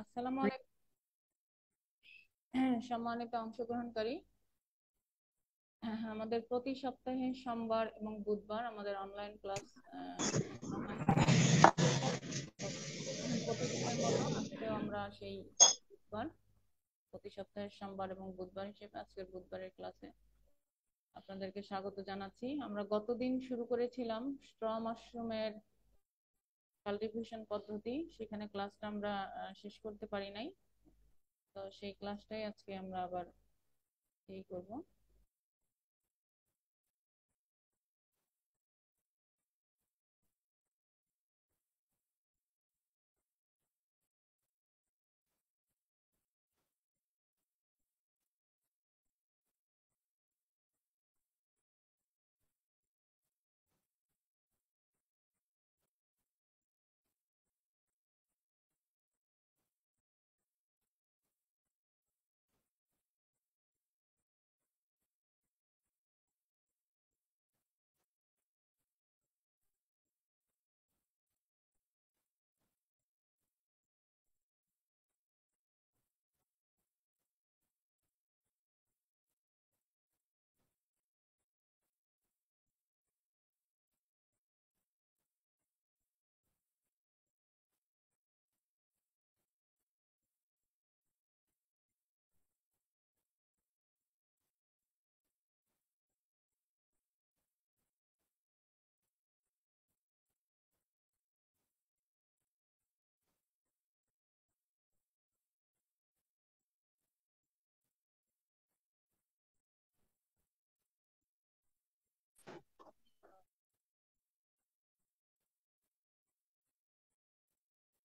আসসালামু আলাইকুম। সম্মানিত অংশগ্রহণকারী, আমাদের প্রতি সপ্তাহে সোমবার এবং বুধবার আমাদের অনলাইন ক্লাস করা হয়। তো প্রতিদিনের মতো আজকেও আমরা সেই বুধবার, প্রতি সপ্তাহের সোমবার এবং বুধবার হিসেবে আজকের বুধবারের ক্লাসে আপনাদেরকে স্বাগত জানাচ্ছি। আমরা গতদিন শুরু করেছিলাম স্ট্র মাশরুমের কাল্টিভেশন পদ্ধতি, সেখানে ক্লাসটা আমরা শেষ করতে পারি নাই। তো সেই ক্লাসটাই আজকে আমরা আবার এই করব।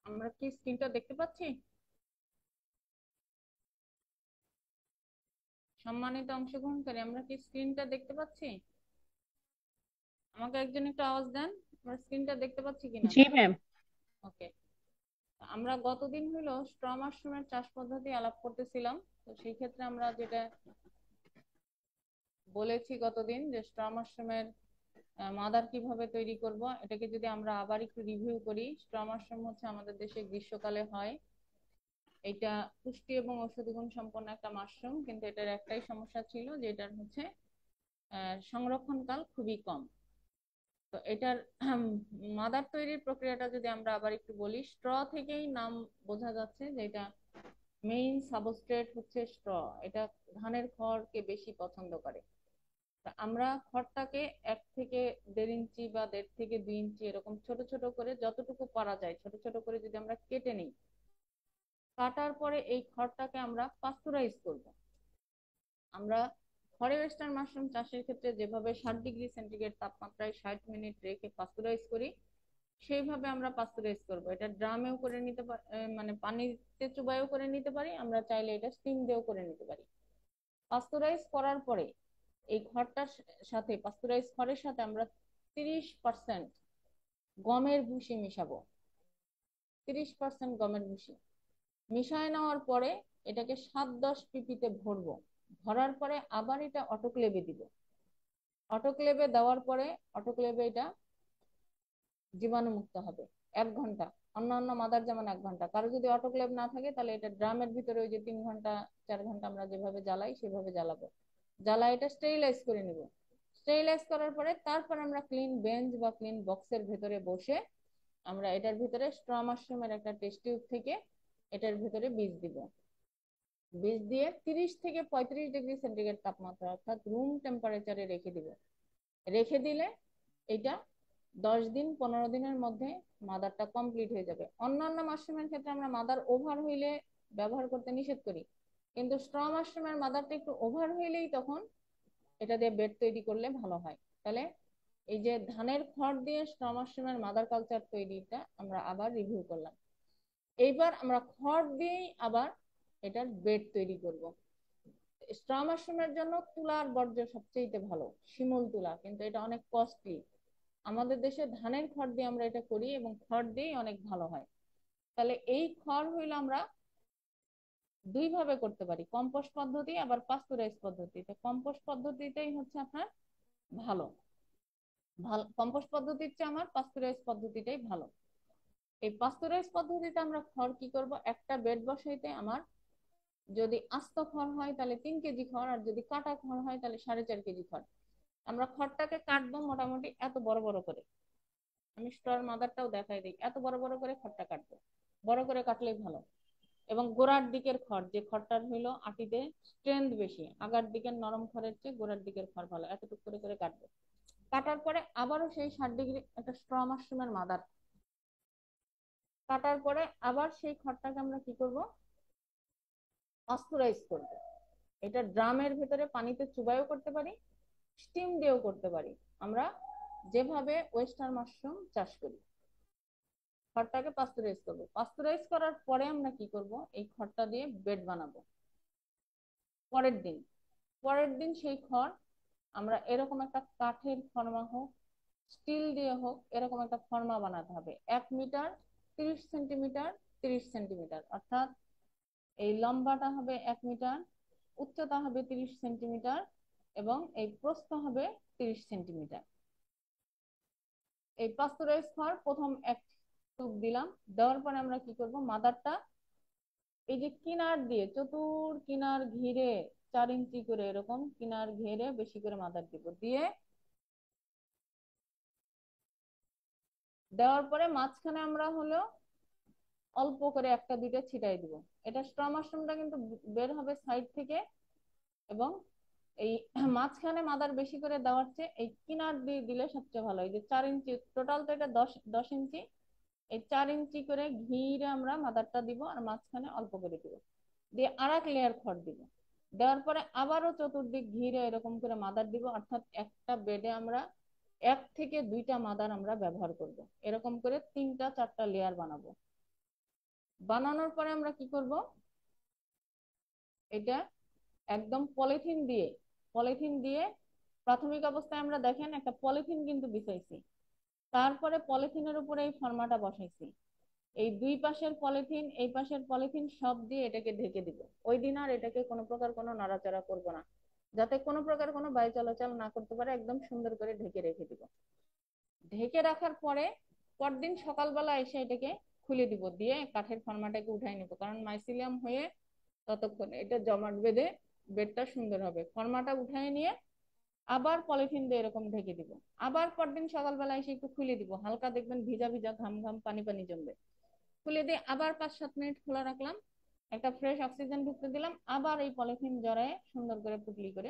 আমরা কি স্ক্রিনটা দেখতে পাচ্ছি? সম্মানিত অংশগ্রহণকারী, আমরা কি স্ক্রিনটা দেখতে পাচ্ছি? আমাকে একজন একটু আওয়াজ দেন, আমরা স্ক্রিনটা দেখতে পাচ্ছি কিনা। জি ম্যাম। ওকে। আমরা গতদিন হলো স্ট্র মাশরুমের চাষ পদ্ধতি আলাপ করতেছিলাম। তো সেই ক্ষেত্রে আমরা যেটা বলেছি গতদিন, যে স্ট্র মাশরুমের মাদার কিভাবে তৈরি করব, এটাকে যদি আমরা আবার একটু রিভিউ করি। স্ট্র মাশরুম হচ্ছে আমাদের দেশে গ্রীষ্মকালে হয়। এটা পুষ্টি এবং ঔষধি গুণ সম্পন্ন একটা মাশরুম, কিন্তু এটার একটাই সমস্যা ছিল যে এটার হচ্ছে সংরক্ষণকাল খুবই কম। তো এটার মাদার তৈরির প্রক্রিয়াটা যদি আমরা আবার একটু বলি, স্ট্র থেকেই নাম বোঝা যাচ্ছে যে এটা মেইন সাবস্ট্রেট হচ্ছে স্ট্র। এটা ধানের খড়কে বেশি পছন্দ করে। তা আমরা খড়টাকে 1 থেকে 1.5 ইঞ্চি বা 1.5 থেকে 2 ইঞ্চি এরকম ছোট ছোট করে যতটুকু পারা যায় ছোট ছোট করে যদি আমরা কেটে নিই, কাটার পরে এই খড়টাকে আমরা পাস্তুরাইজ করব। আমরা ঘরে ওয়েস্টার্ন মাশরুম চাষের ক্ষেত্রে যেভাবে 60 ডিগ্রি সেন্টিগ্রেড তাপমাত্রায় 60 মিনিট রেখে পাস্তুরাইজ করি, সেইভাবে আমরা পাস্তুরাইজ করব। এটা ড্রামেও করে নিতে পারি, মানে পানিতে চুবাইও করে নিতে পারি, আমরা চাইলে এটা স্টিম দিয়েও করে নিতে পারি। পাস্তুরাইজ করার পরে এই খড়টার সাথে, পাস্তুরাইজ খড়ের সাথে আমরা 30% গমের ভুসি মিশাবো। 30% গমের ভুসি মিশায় নেওয়ার পরে এটাকে 7-10 পিপিতে ভরবো। ভরার পরে আবার এটা অটোক্লেভে দিব। অটোক্লেভে দেওয়ার পরে অটোক্লেভে এটা জীবাণুমুক্ত হবে 1 ঘন্টা। অন্যান্য মাদার যেমন 1 ঘন্টা, কারো যদি অটোক্লেভ না থাকে তাহলে এটা ড্রামের ভিতরে ওই যে 3 ঘন্টা 4 ঘন্টা আমরা যেভাবে জ্বালাই সেভাবে জ্বালাবো। জ্বালা এটা স্টেরিলাইজ করে নিব। স্টেরিলাইজ করার পরে তারপর আমরা ক্লিন বেঞ্চ বা ক্লিন বক্সের ভেতরে বসে আমরা এটার ভিতরে স্ট্র মাশরুমের একটা টেস্ট টিউব থেকে এটার ভিতরে বীজ দিব। বীজ দিয়ে 30 থেকে 35 ডিগ্রি সেন্টিগ্রেড তাপমাত্রা অর্থাৎ রুম টেম্পারেচারে রেখে দিব। রেখে দিলে এটা 10 দিন 15 দিনের মধ্যে মাদারটা কমপ্লিট হয়ে যাবে। অন্যান্য মাশরুমের ক্ষেত্রে আমরা মাদার ওভার হইলে ব্যবহার করতে নিষেধ করি, কিন্তু স্ট্র মাশরুমের মাদারটা একটু ওভার হইলেই তখন এটা দিয়ে বেড তৈরি করলে ভালো হয়। তাহলে এই যে ধানের খড় দিয়ে স্ট্র মাশরুমের মাদার কালচার তৈরিটা আমরা আবার রিভিউ করলাম। এইবার আমরা খড় দিয়েই আবার এটার বেড তৈরি করব। স্ট্র মাশরুমের জন্য তুলার বর্জ্য সবচেয়ে ভালো, শিমুল তুলা, কিন্তু এটা অনেক কস্টলি। আমাদের দেশে ধানের খড় দিয়ে আমরা এটা করি এবং খড় দিয়েই অনেক ভালো হয়। তাহলে এই খড় হইলো আমরা দুই ভাবে করতে পারি, কম্পোস্ট পদ্ধতি আবার পাস্তুরাইজ পদ্ধতি। তো কম্পোস্ট পদ্ধতিটাই হচ্ছে আপনার ভালো। ভালো কম্পোস্ট পদ্ধতির চেয়ে আমার পাস্তুরাইজ পদ্ধতিটাই ভালো। এই পাস্তুরাইজ পদ্ধতিতে আমরা খড় কি করব, একটা বেড বসাইতে আমার যদি আস্ত খড় হয় তাহলে 3 কেজি খড়, আর যদি কাটা খড় হয় তাহলে 4.5 কেজি খড়। আমরা খড়টাকে কাটবো মোটামুটি এত বড় বড় করে। আমি স্ট্রর মাদারটাও দেখাই দিই, এত বড় বড় করে খড়টা কাটবো, বড় করে কাটলেই ভালো। এবং গোড়ার দিকের খড়, যে খড়টার হইলো আটিতে স্ট্রেংথ বেশি, আগার দিকের নরম খড়ের চেয়ে গোড়ার দিকের খড় ভালো, এতটুকু করে করে কাটবো। কাটার পরে আবারও সেই 60 ডিগ্রি একটা স্ট্র মাশরুমের মাদার কাটার পরে আবার সেই খড়টাকে আমরা কি করব, পাস্তুরাইজ করব। এটা ড্রামের ভিতরে পানিতে চুবাইও করতে পারি, স্টিম দিয়েও করতে পারি, আমরা যেভাবে ওয়েস্টার্ন মাশরুম চাষ করি। খড়টাকে পাস্তুরাইজ করবো, পাস্তুরাইজ করার পরে আমরা কি করব, এই খড়টা দিয়ে বেড বানাবো। পরের দিন পরের দিন সেই খড় আমরা এরকম একটা কাঠের ফর্মা হোক, স্টিল দিয়ে হোক, এরকম একটা ফর্মা বানাতে হবে। 1 মিটার 30 সেন্টিমিটার, 30 সেন্টিমিটার, অর্থাৎ এই লম্বাটা হবে 1 মিটার, উচ্চতা হবে 30 সেন্টিমিটার, এবং এই প্রস্থ হবে 30 সেন্টিমিটার। এই পাস্তুরাইজ খড় প্রথম এক টুক দিলাম, দেওয়ার পরে আমরা কি করব, মাদারটা এই যে কিনার দিয়ে চতুর কিনার ঘিরে 4 ইঞ্চি করে এরকম কিনার ঘিরে বেশি করে মাদার দিব, দিয়ে দেওয়ার পরে মাঝখানে আমরা হলো অল্প করে একটা দুইটা ছিটাই দিব। এটা স্ট্র মাশরুমটা কিন্তু বের হবে সাইড থেকে, এবং এই মাঝখানে মাদার বেশি করে দেওয়ার চেয়ে এই কিনার দিয়ে দিলে সবচেয়ে ভালো। এই যে 4 ইঞ্চি, টোটাল তো এটা 10 10 ইঞ্চি, এই 4 ইঞ্চি করে ঘিরে আমরা মাদারটা দিব, আর মাঝখানে অল্প করে দিব, দিয়ে আর এক লেয়ার খড় দিব। দেওয়ার পরে আবারও চতুর্দিক ঘিরে এরকম করে মাদার দিব, অর্থাৎ একটা বেডে আমরা 1 থেকে 2টা মাদার আমরা ব্যবহার করব। এরকম করে 3টা 4টা লেয়ার বানাবো। বানানোর পরে আমরা কি করব, এটা একদম পলিথিন দিয়ে প্রাথমিক অবস্থায় আমরা দেখেন একটা পলিথিন কিন্তু বিছাইছি, তারপরে পলিথিনের উপরে এই ফর্মাটা বসাইছি। এই দুই পাশের পলিথিন এই পাশের পলিথিন সব দিয়ে এটাকে ঢেকে দিব। ওই দিন আর এটাকে কোনো প্রকার কোনো নাড়াচাড়া করব না, যাতে কোনো প্রকার কোনো বায়ু চলাচল না করতে পারে, একদম সুন্দর করে ঢেকে রেখে দিব। ঢেকে রাখার পরে পরদিন সকালবেলা এসে এটাকে খুলে দিব, দিয়ে কাঠের ফর্মাটাকে উঠাই নিব, কারণ মাইসিলিয়াম হয়ে ততক্ষণ এটা জমাট বেঁধে বেডটা সুন্দর হবে। ফর্মাটা উঠাই নিয়ে আবার পলিথিন দিয়ে এরকম ঢেকে দিব। আবার পরদিন সকালবেলা এসে একটু খুলে দিব, হালকা দেখবেন ভিজা ভিজা ঘাম ঘাম পানি পানি জমবে। খুলে দিয়ে আবার 5 7 মিনিট খোলা রাখলাম, একটা ফ্রেশ অক্সিজেন ঢুকতে দিলাম, আবার এই পলিথিন জড়ায় সুন্দর করে পুটলি করে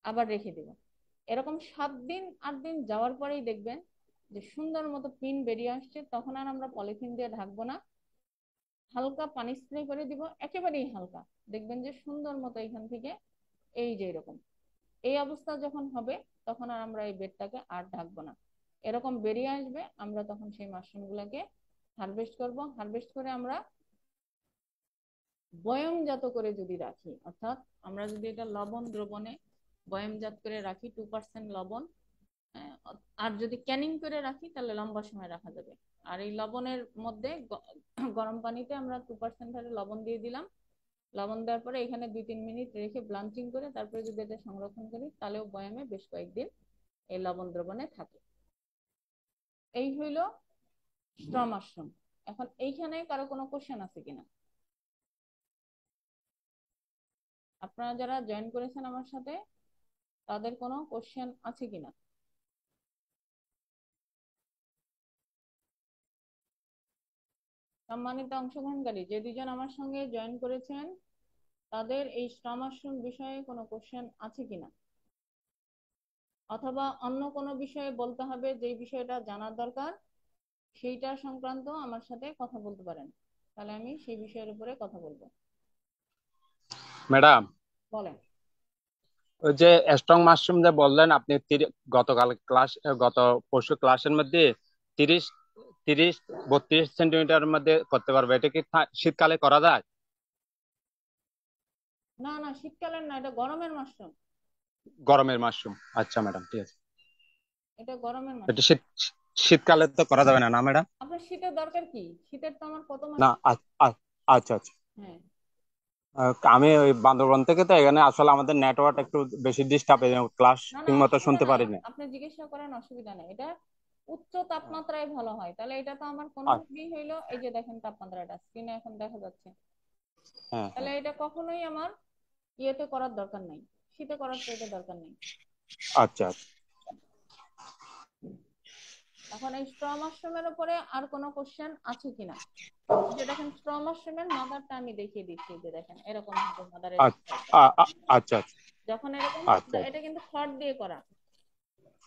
আবার রেখে দিব। এরকম 7 দিন 8 দিন যাওয়ার পরেই দেখবেন যে সুন্দর মতো পিন বেরিয়ে আসছে। তখন আর আমরা পলিথিন দিয়ে ঢাকবো না, হালকা পানি স্প্রে করে দিব, একেবারেই হালকা, দেখবেন যে সুন্দর মতো এখান থেকে এই যে এরকম এই অবস্থা যখন হবে, তখন আর আমরা এই বেডটাকে আর ঢাকবো না। এরকম বেরিয়ে আসবে, আমরা তখন সেই মাশরুম গুলাকে হারভেস্ট করব। হারভেস্ট করে আমরা বয়মজাত করে যদি রাখি, অর্থাৎ আমরা যদি এটা লবণ দ্রবণে বয়মজাত করে রাখি, 2% লবণ, আর যদি ক্যানিং করে রাখি তাহলে লম্বা সময় রাখা যাবে। আর এই লবণের মধ্যে গরম পানিতে আমরা 2% হারে লবণ দিয়ে দিলাম। লবণ দেওয়ার পরে এখানে 2 3 মিনিট রেখে ব্লাঞ্চিং করে তারপরে যদি এটা সংরক্ষণ করি, তাহলেও বয়ামে বেশ কয়েকদিন এই লবণ দ্রবণে থাকে। এই হইল স্ট্র মাশরুম। এখন এইখানে কারো কোনো কোশ্চেন আছে কিনা? আপনারা যারা জয়েন করেছেন আমার সাথে, তাদের কোনো কোশ্চেন আছে কিনা? সম্মানিত অংশগ্রহণকারী, যে দুজন আমার সঙ্গে জয়েন করেছেন, তাদের এই স্ট্র মাশরুম বিষয়ে কোনো কোশ্চেন আছে কিনা, অথবা অন্য কোনো বিষয়ে বলতে হবে, যেই বিষয়টা জানার দরকার সেইটা সংক্রান্ত আমার সাথে কথা বলতে পারেন, তাহলে আমি সেই বিষয়ের উপরে কথা বলবো। ম্যাডাম, বলেন। ওই যে স্ট্রং মাশরুম যে বললেন আপনি, গত পরশু ক্লাসের মধ্যে 30 30 32 সেন্টিমিটারের মধ্যে করতে পারবে, এটা কি শীতকালে করা যায়? না না, শীতকালের না, এটা গরমের মাশরুম। গরমের মাশরুম, আচ্ছা ম্যাডাম, ঠিক আছে। এটা গরমের এটা মাশরুম। শীতকালে তো করা যাবে না, না ম্যাডাম? আপনার শীতের দরকার কি? শীতের তো আমার কত মাস। না, আচ্ছা আচ্ছা। হ্যাঁ। আমি ওই বান্দরবন থেকে, তো এখানে আসলে আমাদের নেটওয়ার্ক একটু বেশি ডিস্টার্ব, ক্লাস না না, ঠিক মতো অসুবিধা শুনতে নাই, পারি না। আপনি জিজ্ঞাসা করেন, অসুবিধা নাই। এটা উচ্চ তাপমাত্রায় ভালো হয়, তাহলে এটা তো আমার কোনোভাবেই হইলো, এই যে দেখেন তাপমাত্রাটা স্ক্রিনে এখন দেখা যাচ্ছে, হ্যাঁ তাহলে হ্যাঁ। এটা কখনোই আমার ইয়েতে করার দরকার নাই, শীতে করার তো এটা দরকার নেই। আচ্ছা এখন এই স্ট্র মাশরুমের উপরে আর কোনো কোশ্চেন আছে কিনা? এই যে দেখেন স্ট্র মাশরুমের মাদারটা আমি দেখিয়ে দিচ্ছি, এই যে দেখেন এরকম হবে মাদারের আচ্ছা স্ট্রাকচার। আচ্ছা আচ্ছা যখন এরকম, আচ্ছা এটা কিন্তু খড় দিয়ে করা,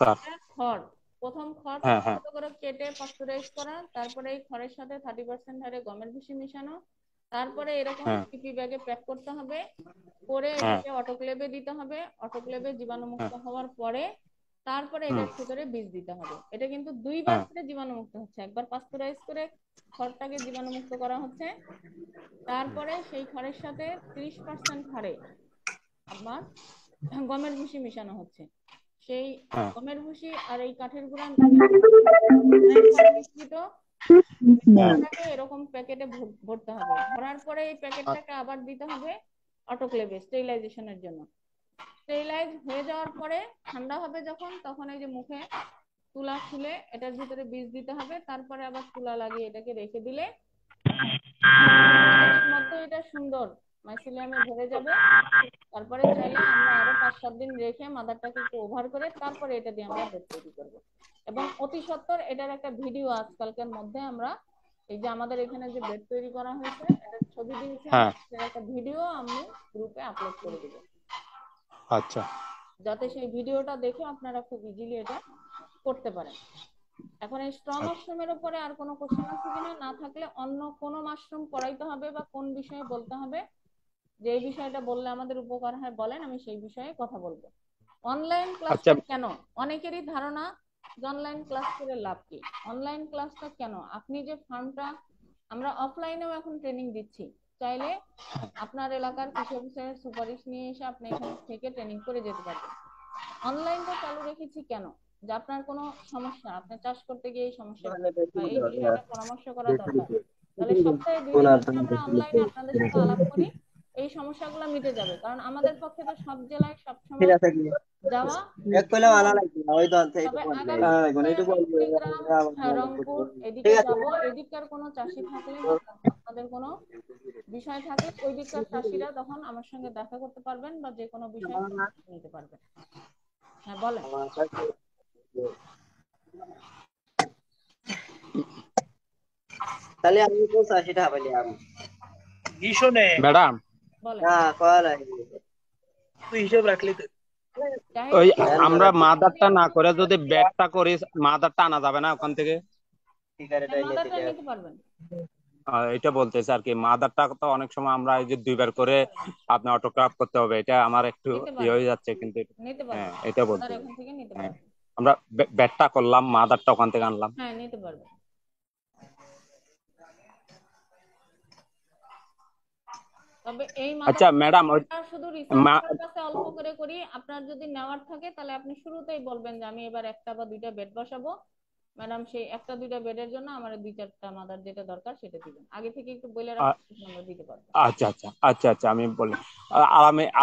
স্যার। এটা খড়, প্রথম খড় হ্যাঁ ছোট হ্যাঁ ছোট করে কেটে পাস্তুরাইজ করা, তারপরে এই খড়ের সাথে 30% হারে গমের ভুসি মিশানো, তারপরে এরকম হ্যাঁ পিপি ব্যাগে প্যাক করতে হবে, করে হ্যাঁ এটাকে অটোক্লেভে দিতে হবে, অটোক্লেভে জীবাণুমুক্ত হ্যাঁ হওয়ার পরে তারপরে হুম এটার ভিতরে বীজ দিতে হবে। এটা কিন্তু দুইবার হ্যাঁ করে জীবাণুমুক্ত হচ্ছে, একবার পাস্তুরাইজ করে খড়টাকে জীবাণুমুক্ত করা হচ্ছে, তারপরে সেই খড়ের সাথে 30% হারে আমার গমের ভুসি মিশানো হচ্ছে, সেই হ্যাঁ গমের ভুসি আর এই কাঠের গুঁড়া ভাবে মিশ্রিত হ্যাঁ মিশ্রণটাকে এরকম প্যাকেটে ভরতে হবে, ভরার পরে এই প্যাকেটটাকে আবার দিতে হবে অটোক্লেভে স্টেরিলাইজেশনের জন্য। স্টেরিলাইজ হয়ে যাওয়ার পরে ঠান্ডা হবে যখন, তখন এই যে মুখে তুলা খুলে এটার ভিতরে বীজ দিতে হবে, তারপরে আবার তুলা লাগিয়ে এটাকে রেখে দিলে 15 দিনের মধ্যে এটা সুন্দর মাইসিলিয়ামে ভরে যাবে। তারপরে চাইলে আমরা আরো 5-7 দিন রেখে মাদারটাকে একটু ওভার করে তারপরে এটা দিয়ে আমরা বেড তৈরি করব। এবং অতি সত্বর এটার একটা ভিডিও আজকালকার মধ্যে আমরা, এই যে আমাদের এখানে যে বেড তৈরি করা হয়েছে এটার ছবি দিয়েছি আমি, হ্যাঁ এটার একটা ভিডিও আমি গ্রুপে আপলোড করে দেবো, আচ্ছা যাতে সেই ভিডিওটা দেখে আপনারা খুব ইজিলি এটা করতে পারেন। এখন এই স্ট্র আচ্ছা। মাশরুমের উপরে আর কোনো কোশ্চেন আছে কিনা, না থাকলে অন্য কোনো মাশরুম পড়াইতে হবে বা কোন বিষয়ে বলতে হবে, যে এই বিষয়টা বললে আমাদের উপকার হয় বলেন, আমি সেই বিষয়ে কথা বলবো। অনলাইন আচ্ছা ক্লাসটা কেন? অনেকেরই ধারণা যে অনলাইন ক্লাস করে লাভ কি। অনলাইন ক্লাসটা কেন, আপনি যে ফার্মটা, আমরা অফলাইনেও এখন ট্রেনিং দিচ্ছি, চাইলে আপনার এলাকার কৃষি অফিসারের সুপারিশ নিয়ে এসে আপনি এখানে থেকে ট্রেনিং করে যেতে পারবেন। অনলাইনটা চালু রেখেছি কেন, যে আপনার কোনো সমস্যা, আপনি চাষ করতে গিয়ে এই সমস্যাটা বা এই বিষয়টা পরামর্শ করা দরকার, তাহলে সপ্তাহে 2 দিন যদি আমরা অনলাইনে আপনাদের সাথে আলাপ করি এই সমস্যাগুলো মিটে যাবে, কারণ আমাদের পক্ষে তো সব জেলায় সব সময় যাওয়া সম্ভব না। তবে আগামী সপ্তাহে আমি কুড়িগ্রাম, রংপুর এদিকে যাব, এদিককার কোনো চাষি থাকলে বা আপনাদের কোনো বিষয় থাকলে ওই দিককার চাষিরা তখন আমার সঙ্গে দেখা করতে পারবেন বা যে কোনো বিষয়ে পরামর্শ নিতে পারবেন। হ্যাঁ বলেন। তাহলে আমি 85 টাকা পাইলাম। ম্যাডাম, বলেন। হ্যাঁ কল তুই হিসাব রাখলি তো। ওই জাহিদুল আমরা ইসলাম, যদি মাদারটা না আপনি করে যদি যদি ব্যাটটা করি, মাদারটা আনা যাবে না ওখান থেকে? মাদারটা নিতে পারবেন, এটা বলতেছে আর কি, মাদারটা তো অনেক সময় আমরা এই যে 2বার করে আপনার অটোগ্রাফ করতে হবে, এটা আমার একটু নিতে ইয়ে পারবেন, হয়ে যাচ্ছে কিন্তু। নিতে হ্যাঁ পারবেন, এটা মাদার বলতে। এখান থেকে নিতে হ্যাঁ পারবেন। আমরা ব্যাটটা করলাম, মাদারটা ওখান থেকে আনলাম। হ্যাঁ নিতে পারবেন। তবে এই আচ্ছা ম্যাডাম, ওই মাদারটা শুধু রিসার্চ পারপাসে অল্প করে করি, আপনার যদি নেওয়ার থাকে তাহলে আপনি শুরুতেই বলবেন যে আমি এবার একটা বা দুইটা বেড বসাবো, ম্যাডাম সেই একটা দুইটা বেডের জন্য আমার 2-4টা মাদার যেটা দরকার সেটা দিবেন, আগে থেকে একটু বলে রাখলে আমরা দিতে পারবো। আচ্ছা আচ্ছা আচ্ছা আচ্ছা, আমি বলি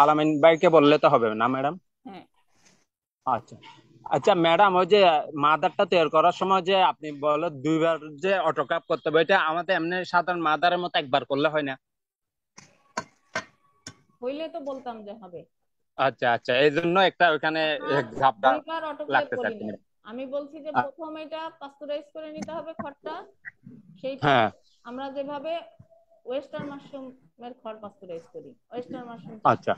আলামিন ভাইকে বললে তো হবে না ম্যাডাম? হ্যাঁ আচ্ছা আচ্ছা ম্যাডাম, ওই যে মাদারটা তৈরি করার সময় যে আপনি বলো 2বার যে অটোক্যাপ করতে হবে, এটা আমাদের এমনি সাধারণ মাদারের মতো একবার করলে হয় না? হইলে তো বলতাম যে হবে। আচ্ছা আচ্ছা, এই জন্য একটা ওখানে আপনার ঝাপটা দুইবার অটোক্লেভ লাগতেছে করি আর কি নাই, ম্যাডাম। আমি বলছি যে প্রথম এটা পাস্তুরাইজ করে নিতে হবে খড়টা, সেইটা হ্যাঁ আমরা যেভাবে ওয়েস্টার্ন মাশরুমের খড় পাস্তুরাইজ করি, ওয়েস্টার্ন মাশরুম আচ্ছা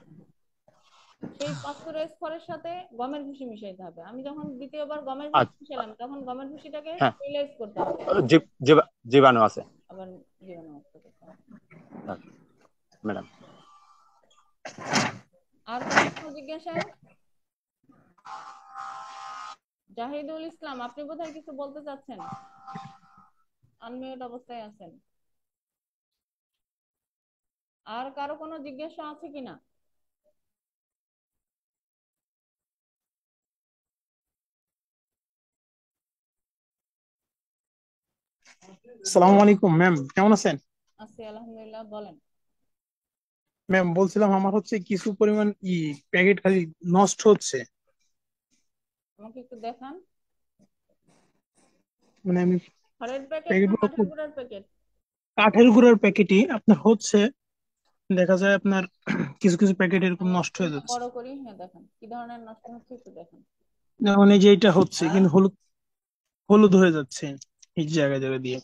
সেই পাস্তুরাইজ খড়ের সাথে গমের ভুসি মিশাইতে হবে। আমি যখন দ্বিতীয়বার গমের ভুসি আচ্ছা। মিশালাম তখন গমের ভুসিটাকে হ্যাঁ স্টেরিলাইজ করতে হবে, জীবাণু আছে আবার জীবাণুমুক্ত করতে হবে। ম্যাডাম। আর কারো কোনো জিজ্ঞাসা? জাহিদুল ইসলাম, আপনি বোধহয় কিছু বলতে চাচ্ছেন, আনমিউট অবস্থায় আছেন। আর কারো কোনো জিজ্ঞাসা আছে কিনা? আসসালামু আলাইকুম ম্যাম, কেমন আছেন? আছি আলহামদুলিল্লাহ, বলেন। ম্যাম বলছিলাম আমার হচ্ছে কিছু পরিমাণ প্যাকেট খালি নষ্ট হচ্ছে। আমাকে একটু দেখান। মানে আমি খড়ের প্যাকেট প্যাকেট না গুলো কাঠের গুঁড়ার প্যাকেট? কাঠের গুঁড়ার প্যাকেটই আপনার হচ্ছে, দেখা যায় আপনার কিছু কিছু প্যাকেট এরকম আমি নষ্ট হয়ে স্ক্রিনটা যাচ্ছে। বড় করি, হ্যাঁ দেখেন কি ধরনের নষ্ট হচ্ছে একটু দেখেন। যেমন এই যে এটা হচ্ছে কিন্তু হলুদ হলুদ হয়ে যাচ্ছে এই জায়গায় জায়গায় দিয়ে।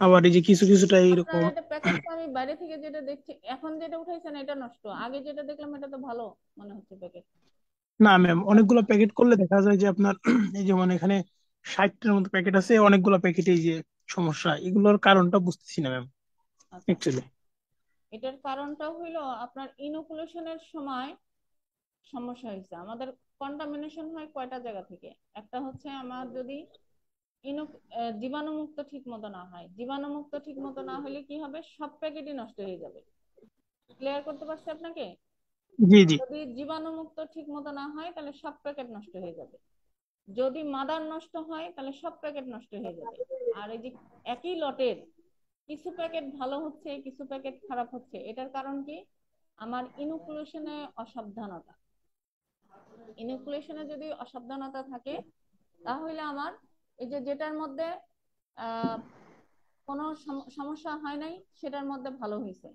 আবার এই যে কিছু কিছুটা আপনার এইরকম। এটা প্যাকেট তো আমি বাইরে থেকে যেটা দেখছি, এখন যেটা উঠাইছেন এটা নষ্ট, আগে যেটা দেখলাম এটা তো ভালো মনে হচ্ছে প্যাকেট। না ম্যাম, অনেকগুলো প্যাকেট করলে দেখা যায় যে আপনার এই যেমন এখানে 60টার মতো প্যাকেট আছে, অনেকগুলো প্যাকেটে এই যে সমস্যা, এগুলোর কারণটা বুঝতেছি না ম্যাম আচ্ছা, অ্যাকচুয়ালি। এটার কারণটা হইলো আপনার ইনোকুলেশনের সময় সমস্যা হয়েছে। আমাদের কন্টামিনেশন হয় কয়টা জায়গা থেকে। একটা হচ্ছে আমার যদি ইনো জীবাণুমুক্ত ঠিক মতো না হয়, জীবাণুমুক্ত ঠিক মতো না হলে কি হবে, সব প্যাকেটই নষ্ট হয়ে যাবে। ক্লিয়ার করতে পারছি আপনাকে? জি জি। যদি জীবাণুমুক্ত ঠিক মতো না হয় তাহলে সব প্যাকেট নষ্ট হয়ে যাবে। যদি মাদার নষ্ট হয় তাহলে সব প্যাকেট নষ্ট হয়ে যাবে। আর এই যে একই লটের কিছু প্যাকেট ভালো হচ্ছে কিছু প্যাকেট খারাপ হচ্ছে, এটার কারণ কি, আমার ইনোকুলেশনে অসাবধানতা। ইনোকুলেশনে যদি অসাবধানতা থাকে তাহলে আমার এই যে যেটার মধ্যে আহ কোনো সমস্যা হয় নাই সেটার মধ্যে ভালো হয়েছে,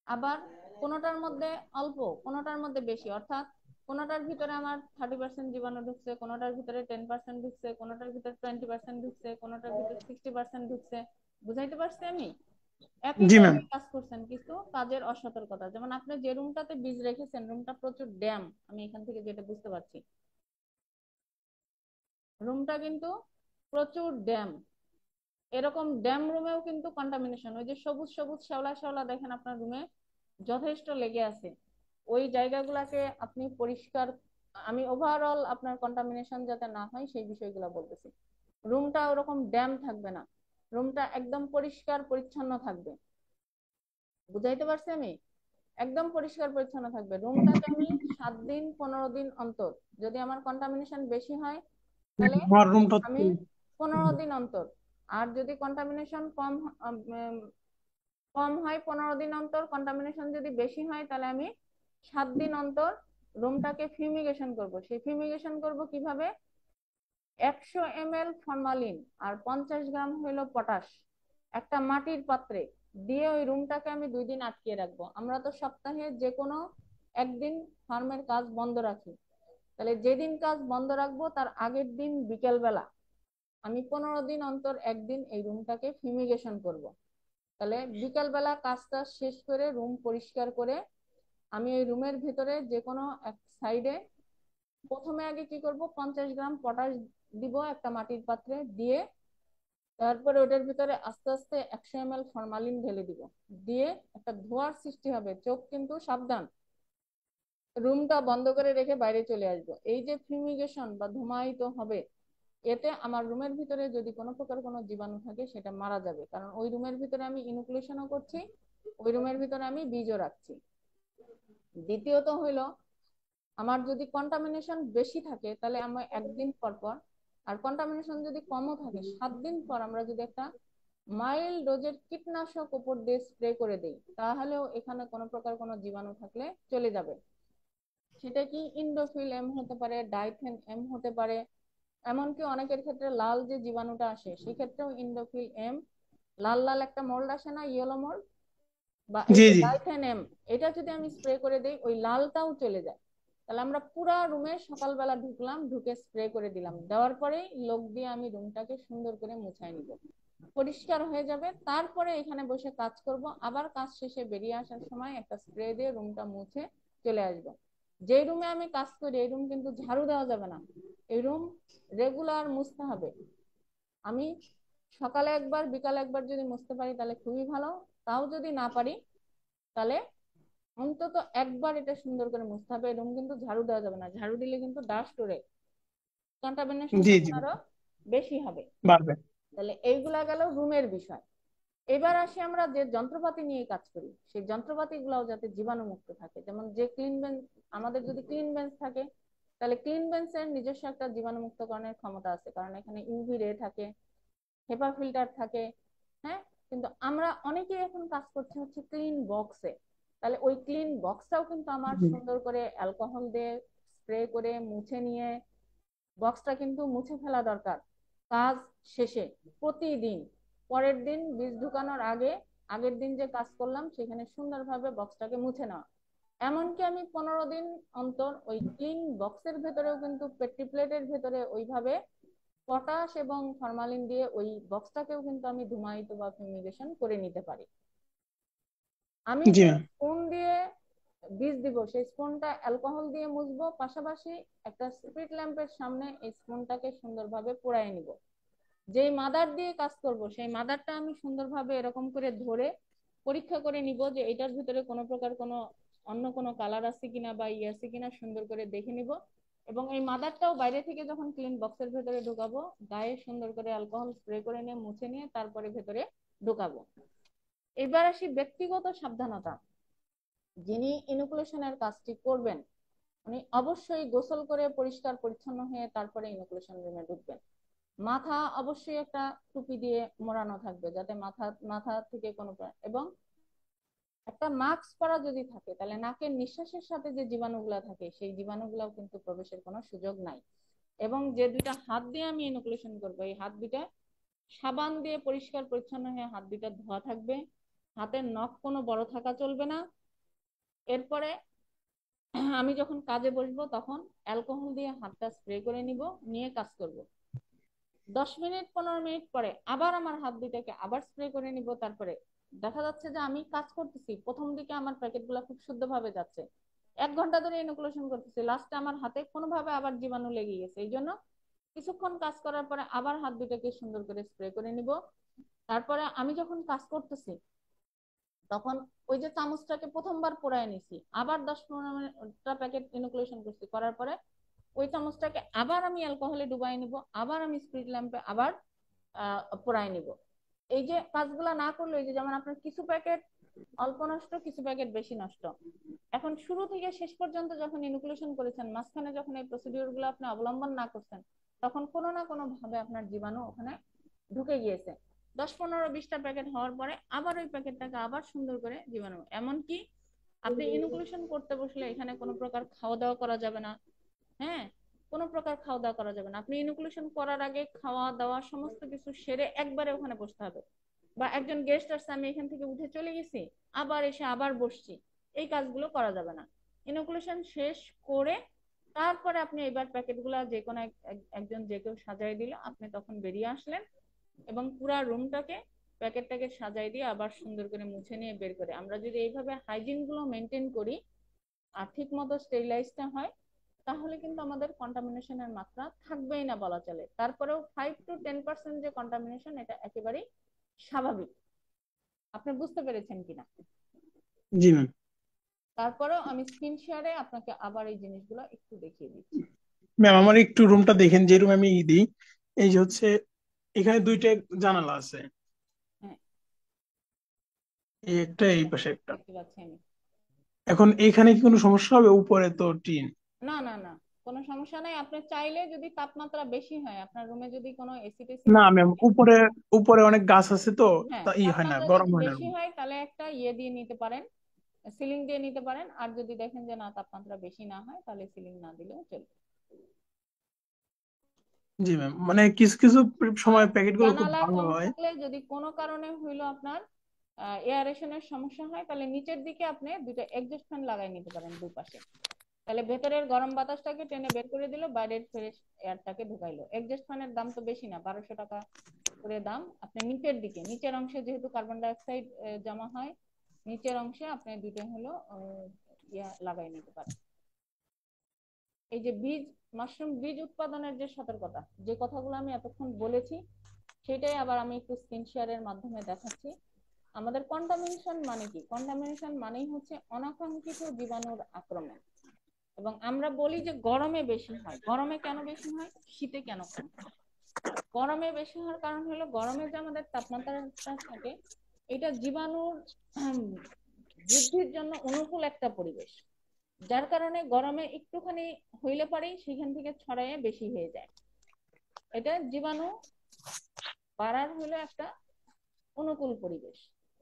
আবার কোনোটার মধ্যে অল্প কোনোটার মধ্যে বেশি, অর্থাৎ কোনোটার ভিতরে আমার 30% জীবাণু ঢুকছে, কোনোটার ভিতরে 10% ঢুকছে, কোনোটার ভিতরে 20% ঢুকছে, কোনোটার ভিতরে 60% ঢুকছে। বুঝাইতে পারছি আমি? একই জি ম্যাম। জায়গায় কাজ করছেন কিন্তু কাজের অসতর্কতা। যেমন আপনি যে রুমটাতে বীজ রেখেছেন রুমটা প্রচুর ড্যাম, আমি এখান থেকে যেটা বুঝতে পারছি রুমটা কিন্তু প্রচুর ড্যাম। এরকম ড্যাম রুমেও কিন্তু কন্টামিনেশন, ওই যে সবুজ সবুজ শ্যাওলা শ্যাওলা দেখেন আপনার রুমে যথেষ্ট লেগে আছে, ওই জায়গাগুলোকে আপনি পরিষ্কার, আমি ওভারঅল আপনার কন্টামিনেশন যাতে না হয় সেই বিষয়গুলো বলতেছি। রুমটা ওরকম ড্যাম থাকবে না, রুমটা একদম পরিষ্কার পরিচ্ছন্ন থাকবে। বুঝাইতে পারছি আমি? একদম পরিষ্কার পরিচ্ছন্ন থাকবে রুমটাকে। আমি 7 দিন 15 দিন অন্তর, যদি আমার কন্টামিনেশন বেশি হয় তাহলে আমার রুমটা আমি 15 দিন অন্তর, আর যদি কন্টামিনেশন কম হয় 15 দিন অন্তর, কন্টামিনেশন যদি বেশি হয় তাহলে আমি 7 দিন অন্তর রুমটাকে ফিউমিগেশন করব। সেই ফিউমিগেশন করব কিভাবে, 100 ml ফরমালিন আর 50 গ্রাম হইলো পটাশ একটা মাটির পাত্রে দিয়ে ওই রুমটাকে আমি 2 দিন আটকিয়ে রাখবো। আমরা তো সপ্তাহে যে কোনো একদিন ফার্মের কাজ বন্ধ রাখি, তাহলে যেদিন কাজ বন্ধ রাখবো তার আগের দিন বিকেল বেলা আমি 15 দিন অন্তর একদিন এই রুমটাকে ফিউমিগেশন করব। তাহলে বিকাল বেলা কাজটা শেষ করে রুম পরিষ্কার করে আমি ওই রুমের ভিতরে যে কোনো এক সাইডে প্রথমে আগে কি করব, 50 গ্রাম পটাশ দিব একটা মাটির পাত্রে দিয়ে, তারপরে ওটার ভিতরে আস্তে আস্তে 100 ml ফরমালিন ঢেলে দিব, দিয়ে একটা ধোঁয়ার সৃষ্টি হবে, চোখ কিন্তু সাবধান, রুমটা বন্ধ করে রেখে বাইরে চলে আসবো। এই যে ফিউমিগেশন বা ধূমায়িত হবে, এতে আমার রুমের ভিতরে যদি কোনো প্রকার কোনো জীবাণু থাকে সেটা মারা যাবে, কারণ ওই রুমের ভিতরে আমি ইনোকুলেশনও করছি, ওই রুমের ভিতরে আমি বীজও রাখছি। দ্বিতীয়ত হইলো, আমার যদি কন্টামিনেশন বেশি থাকে তাহলে আমরা একদিন পর পর, আর কন্টামিনেশন যদি কমও থাকে 7 দিন পর আমরা যদি একটা মাইল্ড ডোজের কীটনাশক উপর দিয়ে স্প্রে করে দেই তাহলেও এখানে কোনো প্রকার কোনো জীবাণু থাকলে চলে যাবে। সেটা কি ইন্ডোফিল এম হতে পারে, ডাইথেন এম হতে পারে, এমনকি অনেকের ক্ষেত্রে লাল যে জীবাণুটা আসে সেক্ষেত্রেও ইন্ডোফিল এম, লাল লাল একটা মোল্ড আসে না, ইয়েলো মোল্ড, বা এই জি যে জি। ডাইথেন এম, এটা যদি আমি স্প্রে করে দিই ওই লালটাও চলে যায়। তাহলে আমরা পুরা রুমে সকালবেলা ঢুকলাম, ঢুকে স্প্রে করে দিলাম, দেওয়ার পরেই লোক দিয়ে আমি রুমটাকে সুন্দর করে মুছাই নিব, পরিষ্কার হয়ে যাবে। তারপরে এখানে বসে কাজ করব, আবার কাজ শেষে বেরিয়ে আসার সময় একটা স্প্রে দিয়ে রুমটা মুছে চলে আসবো। যে রুমে আমি কাজ করি এই রুম কিন্তু ঝাড়ু দেওয়া যাবে না, এই রুম রেগুলার মুছতে হবে। আমি সকালে একবার বিকালে একবার যদি মুছতে পারি তাহলে খুবই ভালো, তাও যদি না পারি তাহলে অন্তত একবার এটা সুন্দর করে মুছতে হবে। রুম কিন্তু ঝাড়ু দেওয়া যাবে না, ঝাড়ু দিলে কিন্তু ডাস্ট উড়ে, কন্টামিনেশন জি তখন জি। আরো বেশি হবে। বাড়বে। তাহলে এইগুলা গেল রুমের বিষয়। এবার আসি আমরা যে যন্ত্রপাতি নিয়ে কাজ করি সেই যন্ত্রপাতি গুলাও যাতে জীবাণু মুক্ত থাকে। যেমন যে ক্লিন বেঞ্চ, আমাদের যদি ক্লিন বেঞ্চ থাকে তাহলে ক্লিন বেঞ্চের নিজস্ব একটা জীবাণু মুক্তকরণের ক্ষমতা আছে, কারণ এখানে ইউভি রে থাকে, হেপা ফিল্টার থাকে। হ্যাঁ, কিন্তু আমরা অনেকেই এখন কাজ করছে হচ্ছে ক্লিন বক্সে, তাহলে ওই ক্লিন বক্সটাও কিন্তু আমার হুম। সুন্দর করে অ্যালকোহল দিয়ে স্প্রে করে মুছে নিয়ে বক্সটা কিন্তু মুছে ফেলা দরকার, কাজ শেষে প্রতিদিন পরের দিন বীজ ঢুকানোর আগে আগের দিন যে কাজ করলাম সেখানে সুন্দরভাবে বক্সটাকে মুছে নেওয়া। এমনকি আমি 15 দিন অন্তর ওই ক্লিন বক্সের ভেতরেও কিন্তু পেট্রি প্লেটের ভেতরে ওইভাবে পটাশ এবং ফরমালিন দিয়ে ওই বক্সটাকেও কিন্তু আমি ধুমায়িত বা ফিউমিগেশন করে নিতে পারি। আমি জি যে ম্যাম। স্পুন দিয়ে বীজ দিব সেই স্পুনটা অ্যালকোহল দিয়ে মুছবো, পাশাপাশি একটা স্পিড ল্যাম্পের সামনে এই স্পুনটাকে সুন্দরভাবে পোড়ায় নিব। যেই মাদার দিয়ে কাজ করব সেই মাদারটা আমি সুন্দরভাবে এরকম করে ধরে পরীক্ষা করে নিব যে এটার ভিতরে কোনো প্রকার কোনো অন্য কোনো কালার আছে কিনা বা ই আছে কিনা সুন্দর করে দেখে নিব। এবং এই মাদারটাও বাইরে থেকে যখন ক্লিন বক্সের ভেতরে ঢোকাবো গায়ে সুন্দর করে অ্যালকোহল স্প্রে করে নিয়ে মুছে নিয়ে তারপরে ভেতরে ঢোকাবো। এবার আসি ব্যক্তিগত সাবধানতা। যিনি ইনোকুলেশনের কাজটি করবেন উনি অবশ্যই গোসল করে পরিষ্কার পরিচ্ছন্ন হয়ে তারপরে ইনোকুলেশন রুমে ঢুকবেন। মাথা অবশ্যই একটা টুপি দিয়ে মোড়ানো থাকবে যাতে মাথা থেকে কোনো এবং একটা মাস্ক পরা যদি থাকে তাহলে নাকের নিঃশ্বাসের সাথে যে জীবাণুগুলা থাকে সেই জীবাণুগুলাও কিন্তু প্রবেশের কোনো সুযোগ নাই। এবং যে দুইটা হাত দিয়ে আমি ইনোকুলেশন করবো এই হাত দুইটা সাবান দিয়ে পরিষ্কার পরিচ্ছন্ন হয়ে হাত দুইটা ধোয়া থাকবে। হাতের নখ কোনো বড় থাকা চলবে না। এরপরে আমি যখন কাজে বসবো তখন অ্যালকোহল দিয়ে হাতটা স্প্রে করে নিব, নিয়ে কাজ করব। 10 মিনিট 15 মিনিট পরে আবার আমার হাত দুইটাকে আবার স্প্রে করে নিব। তারপরে দেখা যাচ্ছে যে আমি কাজ করতেছি, প্রথম দিকে আমার প্যাকেট গুলা খুব শুদ্ধভাবে যাচ্ছে, 1 ঘন্টা ধরে ইনোকুলেশন করতেছি, লাস্টে আমার হাতে কোনোভাবে আবার জীবাণু লেগে গেছে। এই জন্য কিছুক্ষণ কাজ করার পরে আবার হাত দুইটাকে সুন্দর করে স্প্রে করে নিব। তারপরে আমি যখন কাজ করতেছি তখন ওই যে চামচটাকে প্রথমবার পোড়ায় নিছি, আবার 10-15টা প্যাকেট ইনোকুলেশন করছি, করার পরে ওই চামচটাকে আবার আমি অ্যালকোহলে ডুবাই নিব, আবার আমি স্পিড ল্যাম্পে আবার পোড়ায় নিব। এই যে কাজগুলা না করলে এই যে যেমন আপনার কিছু প্যাকেট অল্প নষ্ট কিছু প্যাকেট বেশি নষ্ট। এখন শুরু থেকে শেষ পর্যন্ত যখন ইনোকুলেশন করেছেন মাঝখানে যখন এই প্রসিডিউর গুলো আপনি অবলম্বন না করছেন তখন কোনো না কোনো ভাবে আপনার জীবাণু ওখানে ঢুকে গিয়েছে। 10-15-20টা প্যাকেট হওয়ার পরে আবার ওই প্যাকেটটাকে আবার সুন্দর করে জীবাণু, এমনকি আপনি ইনোকুলেশন করতে বসলে এখানে কোনো প্রকার খাওয়া দাওয়া করা যাবে না। হ্যাঁ, কোনো প্রকার খাওয়া দাওয়া করা যাবে না। আপনি ইনোকুলেশন করার আগে খাওয়া দাওয়া সমস্ত কিছু সেরে একবারে ওখানে বসতে হবে। বা একজন গেস্ট আসছে আমি এখান থেকে উঠে চলে গেছি আবার এসে আবার বসছি, এই কাজগুলো করা যাবে না। ইনোকুলেশন শেষ করে তারপরে আপনি এবার প্যাকেটগুলো যে কোনো একজন যে কেউ সাজাই দিল, আপনি তখন বেরিয়ে আসলেন এবং পুরা রুমটাকে প্যাকেটটাকে সাজাই দিয়ে আবার সুন্দর করে মুছে নিয়ে বের করে আমরা যদি এইভাবে হাইজিন গুলো মেনটেন করি আর ঠিক মতো স্টেরিলাইজটা হয় তাহলে কিন্তু আমাদের কন্টামিনেশনের মাত্রা থাকবেই না বলা চলে। তারপরেও 5-10% যে কন্টামিনেশন এটা একেবারেই স্বাভাবিক। আপনি বুঝতে পেরেছেন কিনা? জি ম্যাম। তারপরেও আমি স্ক্রিন শেয়ারে আপনাকে আবার এই জিনিসগুলো একটু দেখিয়ে দিচ্ছি। ম্যাম আমার একটু রুমটা দেখেন, যে রুম আমি দিই। এই যে হচ্ছে এখানে দুইটা জানালা আছে, হ্যাঁ, এই একটা এই পাশে একটা। দেখতে পাচ্ছি আমি। এখন এইখানে কি কোনো সমস্যা হবে? উপরে তো টিন। না না না, কোনো সমস্যা নাই। আপনি চাইলে যদি তাপমাত্রা বেশি হয় আপনার রুমে যদি কোনো এসি টেসি না না ম্যাম, থাকে, উপরে উপরে অনেক গাছ আছে তো, হ্যাঁ তা হয় না, তাপমাত্রা গরম যদি হয় না বেশি room। হয় তাহলে একটা ইয়ে দিয়ে নিতে পারেন, সিলিং দিয়ে নিতে পারেন। আর যদি দেখেন যে না তাপমাত্রা বেশি না হয় তাহলে সিলিং না দিলেও চলবে। জি ম্যাম, মানে কিছু কিছু আর সময় প্যাকেট গুলো খুব জানালা ভালো কম হয়। থাকলে যদি কোনো কারণে হইলো আপনার এয়ারেশনের সমস্যা হয় তাহলে নিচের দিকে আপনি দুটো এক্সস্ট ফ্যান লাগাই নিতে পারেন দুই পাশে। তাহলে ভেতরের গরম বাতাসটাকে টেনে বের করে দিল, বাইরের ফ্রেশ এয়ারটাকে ঢুকাইলো। এক্সস্ট ফ্যানের দাম তো বেশি না, 1200 টাকা করে দাম। আপনি নিচের দিকে নিচের অংশে যেহেতু কার্বন ডাই অক্সাইড জমা হয় নিচের অংশে আপনি দুটো হলো ইয়া লাগাই নিতে পারেন। এই যে বীজ মাশরুম বীজ উৎপাদনের যে সতর্কতা যে কথাগুলো আমি এতক্ষণ বলেছি সেটাই আবার আমি একটু স্ক্রিন শেয়ারের মাধ্যমে দেখাচ্ছি। আমাদের কন্টামিনেশন মানে কি? কন্টামিনেশন মানেই হচ্ছে অনাকাঙ্ক্ষিত জীবাণুর আক্রমণ। এবং আমরা বলি যে গরমে বেশি হয়, গরমে কেন বেশি হয় শীতে কেন কম হয়? গরমে বেশি হওয়ার কারণ হলো গরমে যে আমাদের তাপমাত্রাটা থাকে এটা জীবাণুর বৃদ্ধির জন্য অনুকূল একটা পরিবেশ, যার কারণে গরমে একটুখানি হইলে পারেই সেখান থেকে ছড়াইয়ে বেশি হয়ে যায়। এটা জীবাণু বাড়ার হলো একটা অনুকূল পরিবেশ,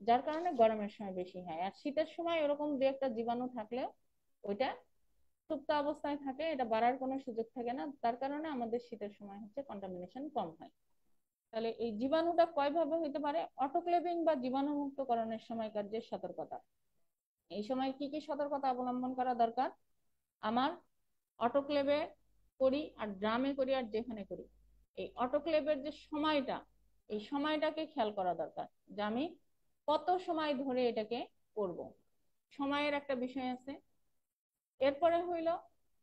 যার কারণে গরমের সময় বেশি হয়। আর শীতের সময় এরকম দু একটা জীবাণু থাকলেও ওইটা সুপ্ত অবস্থায় থাকে, এটা বাড়ার কোনো সুযোগ থাকে না, তার কারণে আমাদের শীতের সময় হচ্ছে কন্টামিনেশন কম হয়। তাহলে এই জীবাণুটা কয় ভাবে হইতে পারে? অটোক্লেভিং বা জীবাণুমুক্তকরণের সময়কার যে সতর্কতা, এই সময় কি কি সতর্কতা অবলম্বন করা দরকার? আমার অটোক্লেভে করি আর ড্রামে করি আর যেখানে করি, এই অটোক্লেভের যে সময়টা, এই সময়টাকে খেয়াল করা দরকার যে আমি কত সময় ধরে এটাকে করব। সময়ের একটা বিষয় আছে। এরপরে হইল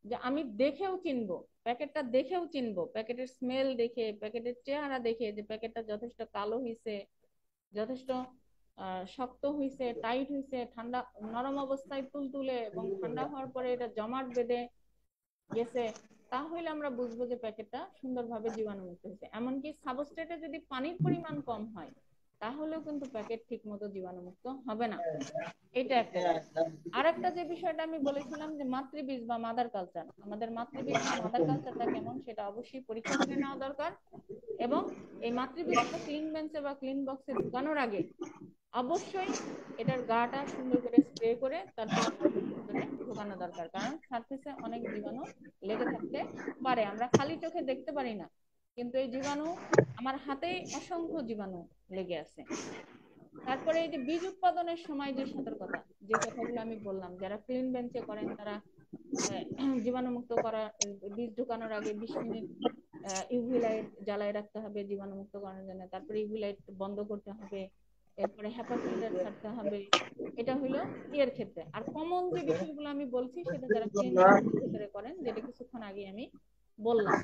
যে আমি দেখেও চিনবো, প্যাকেটটা দেখেও চিনবো, প্যাকেটের স্মেল দেখে, প্যাকেটের চেহারা দেখে যে প্যাকেটটা যথেষ্ট কালো হইছে, যথেষ্ট শক্ত হইছে, টাইট হইছে, ঠান্ডা নরম অবস্থায় তুলতুলে এবং ঠান্ডা হওয়ার পরে এটা জমাট বেঁধে গেছে, তাহলে আমরা বুঝবো যে প্যাকেটটা সুন্দরভাবে জীবাণুমুক্ত হয়েছে। এমনকি সাবস্ট্রেটে যদি পানির পরিমাণ কম হয় তাহলেও কিন্তু প্যাকেট ঠিক মতো জীবাণুমুক্ত হবে না। এটা একটা জিনিস। আর একটা যে বিষয়টা আমি বলেছিলাম যে মাতৃবীজ বা মাদার কালচার, আমাদের মাতৃবীজ বা মাদার কালচারটা কেমন সেটা অবশ্যই পরীক্ষা করে নেওয়া দরকার। এবং এই মাতৃবীজটা ক্লিন বেঞ্চে বা ক্লিন বক্সে ঢুকানোর আগে অবশ্যই এটার গাটা সুন্দর করে স্প্রে করে তারপর ভিতরে ঢোকানো দরকার, কারণ সারফেসে অনেক জীবাণু লেগে থাকতে পারে। আমরা খালি চোখে দেখতে পারি না, কিন্তু এই জীবাণু, আমার হাতেই অসংখ্য জীবাণু লেগে আছে। তারপরে এই যে বীজ উৎপাদনের সময় যে সতর্কতা, যে কথাগুলো আমি বললাম, যারা ক্লিন বেঞ্চে করেন তারা জীবাণুমুক্ত করা, বীজ ঢোকানোর আগে 20 মিনিট ইউভি লাইট জ্বালায় রাখতে হবে জীবাণুমুক্ত করার জন্য, তারপরে ইউভি লাইট বন্ধ করতে হবে, এরপরে হ্যাপা ফিল্টার ছাড়তে হবে। এটা হলো ইয়ের ক্ষেত্রে। আর কমন যে বিষয়গুলো আমি বলছি সেটা যারা ক্লিন বেঞ্চের ভিতরে করেন, যেটা কিছুক্ষণ আগে আমি বললাম,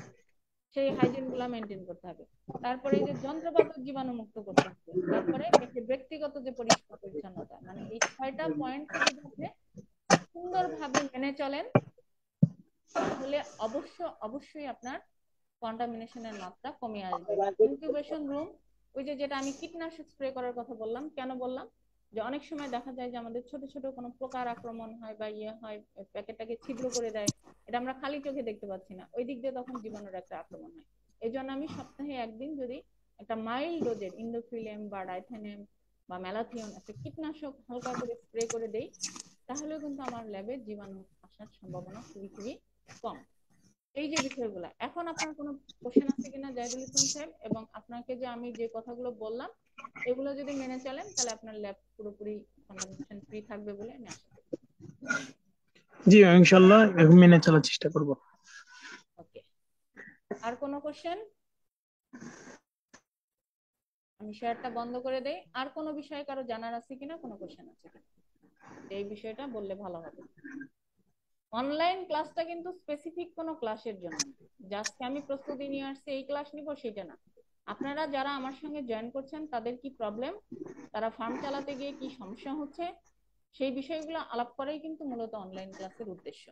সেই হাইজিন গুলা মেনটেন করতে হবে। তারপরে এই যে যন্ত্রপাতি জীবাণুমুক্ত করতে হবে। তারপরে ব্যক্তিগত যে পরিষ্কার পরিচ্ছন্নতা, মানে এই 6টা পয়েন্টকে যদি আপনি সুন্দরভাবে মেনে চলেন তাহলে অবশ্যই আপনার কন্টামিনেশনের মাত্রা কমে আসবে। ইনকিউবেশন রুম, ওই যে যেটা আমি কীটনাশক স্প্রে করার কথা বললাম, কেন বললাম যে অনেক সময় দেখা যায় যে আমাদের ছোট ছোট কোনো পোকার আক্রমণ হয় বা ইয়ে হয়, প্যাকেটটাকে ছিদ্র করে দেয়, এটা আমরা খালি চোখে দেখতে পাচ্ছি না, ওই দিক দিয়ে তখন জীবাণুর একটা আক্রমণ হয়। এই জন্য আমি সপ্তাহে একদিন যদি একটা মাইল্ড ডোজের ইন্ডোফিলেম বা ডাইথেনেম বা ম্যালাথিয়ন একটা কীটনাশক হালকা করে স্প্রে করে দেই, তাহলেও কিন্তু আমার ল্যাবে জীবাণু আসার সম্ভাবনা খুবই খুবই কম। এই যে বিষয়গুলো, এখন আপনার কোনো কোশ্চেন আছে কিনা জাহিদুল ইসলাম সাহেব? এবং আপনাকে যে আমি যে কথাগুলো বললাম এগুলো যদি মেনে চলেন তাহলে আপনার ল্যাব পুরোপুরি কন্টামিনেশন ফ্রি থাকবে বলে আমি আশা করি। জি ইনশাল্লাহ এখন মেনে চলার চেষ্টা করব। ওকে, আর কোনো কোশ্চেন? আমি শেয়ারটা বন্ধ করে দেই। আর কোনো বিষয়ে কারো জানার আছে কিনা, কোনো কোশ্চেন আছে কিনা, এই বিষয়টা বললে ভালো হবে। অনলাইন ক্লাসটা কিন্তু স্পেসিফিক কোনো ক্লাসের জন্য, জাস্ট আমি প্রস্তুতি নিয়ে আসছি এই ক্লাস নিব সেটা না। আপনারা যারা আমার সঙ্গে জয়েন করছেন তাদের কি প্রবলেম, তারা ফার্ম চালাতে গিয়ে কি সমস্যা হচ্ছে, সেই বিষয়গুলো আলাপ করাই কিন্তু মূলত অনলাইন ক্লাসের উদ্দেশ্য।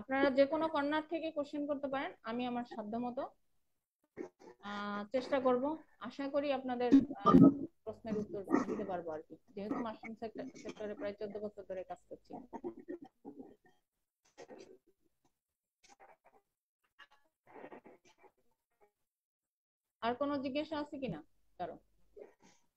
আপনারা যে কোনো কর্নার থেকে কোশ্চেন করতে পারেন, আমি আমার সাধ্যমতো চেষ্টা করব। আশা করি আপনাদের প্রশ্নের উত্তর দিতে পারবো আর কি, যেহেতু মাশরুম সেক্টরে প্রায় 14 বছর ধরে কাজ করছি। আর কোনো জিজ্ঞাসা আছে কিনা কারো?